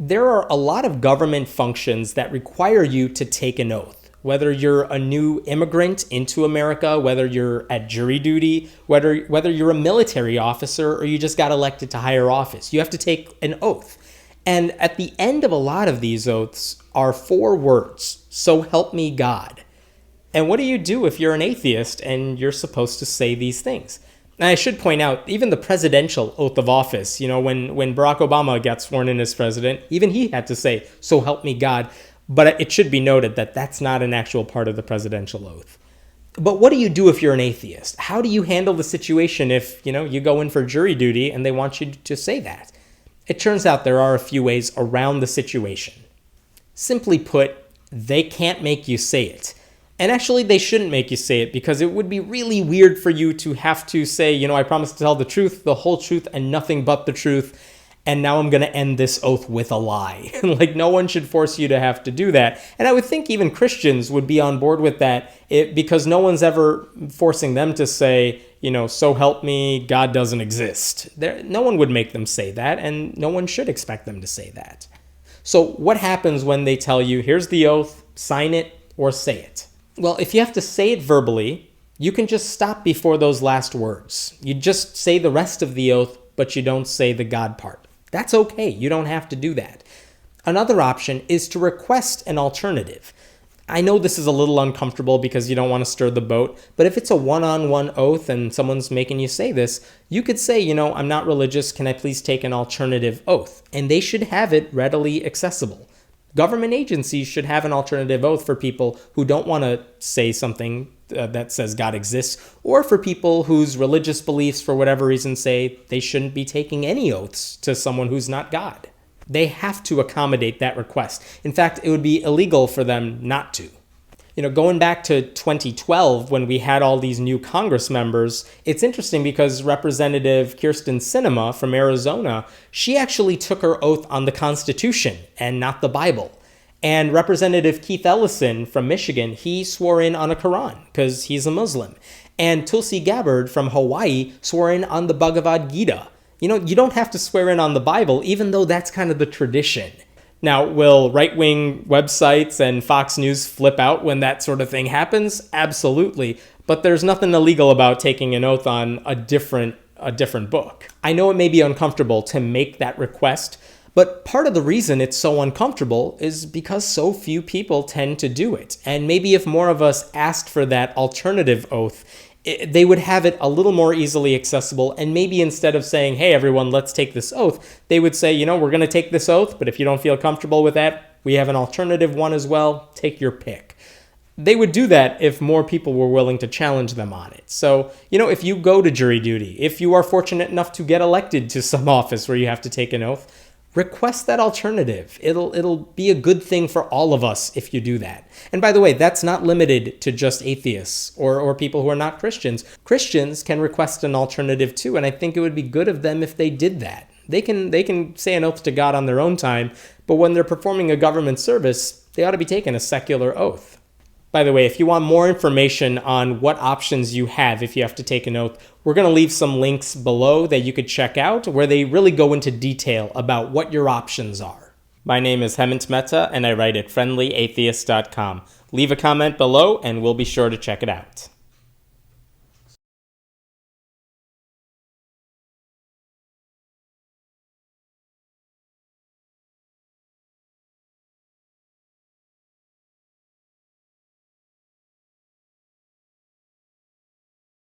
There are a lot of government functions that require you to take an oath. Whether you're a new immigrant into America, whether you're at jury duty, whether you're a military officer or you just got elected to higher office, you have to take an oath. And at the end of a lot of these oaths are 4 words: "So help me God." And what do you do if you're an atheist and you're supposed to say these things? And I should point out, even the presidential oath of office, when Barack Obama got sworn in as president, even he had to say, "So help me God." But it should be noted that that's not an actual part of the presidential oath. But what do you do if you're an atheist? How do you handle the situation if, you go in for jury duty and they want you to say that? It turns out there are a few ways around the situation. Simply put, they can't make you say it. And actually, they shouldn't make you say it, because it would be really weird for you to have to say, I promise to tell the truth, the whole truth, and nothing but the truth, and now I'm going to end this oath with a lie. Like, no one should force you to have to do that. And I would think even Christians would be on board with that, because no one's ever forcing them to say, "So help me, God doesn't exist." No one would make them say that, and no one should expect them to say that. So what happens when they tell you, here's the oath, sign it or say it? Well, if you have to say it verbally, you can just stop before those last words. You just say the rest of the oath, but you don't say the God part. That's okay. You don't have to do that. Another option is to request an alternative. I know this is a little uncomfortable because you don't want to stir the boat, but if it's a one-on-one oath and someone's making you say this, you could say, "I'm not religious. Can I please take an alternative oath?" And they should have it readily accessible. Government agencies should have an alternative oath for people who don't want to say something that says God exists, or for people whose religious beliefs, for whatever reason, say they shouldn't be taking any oaths to someone who's not God. They have to accommodate that request. In fact, it would be illegal for them not to. Going back to 2012, when we had all these new Congress members, it's interesting because Representative Kyrsten Sinema from Arizona, she actually took her oath on the Constitution and not the Bible. And Representative Keith Ellison from Michigan, he swore in on a Quran because he's a Muslim. And Tulsi Gabbard from Hawaii swore in on the Bhagavad Gita. You don't have to swear in on the Bible, even though that's kind of the tradition. Now, will right-wing websites and Fox News flip out when that sort of thing happens? Absolutely. But there's nothing illegal about taking an oath on a different book. I know it may be uncomfortable to make that request, but part of the reason it's so uncomfortable is because so few people tend to do it. And maybe if more of us asked for that alternative oath, they would have it a little more easily accessible. And maybe instead of saying, "Hey, everyone, let's take this oath," they would say, we're going to take this oath, but if you don't feel comfortable with that, we have an alternative one as well. Take your pick. They would do that if more people were willing to challenge them on it. So, if you go to jury duty, if you are fortunate enough to get elected to some office where you have to take an oath, request that alternative. It'll be a good thing for all of us if you do that. And by the way, that's not limited to just atheists or people who are not Christians. Christians can request an alternative too, and I think it would be good of them if they did that. They can say an oath to God on their own time, but when they're performing a government service, they ought to be taking a secular oath. By the way, if you want more information on what options you have if you have to take an oath, we're going to leave some links below that you could check out where they really go into detail about what your options are. My name is Hemant Mehta, and I write at friendlyatheist.com. Leave a comment below, and we'll be sure to check it out.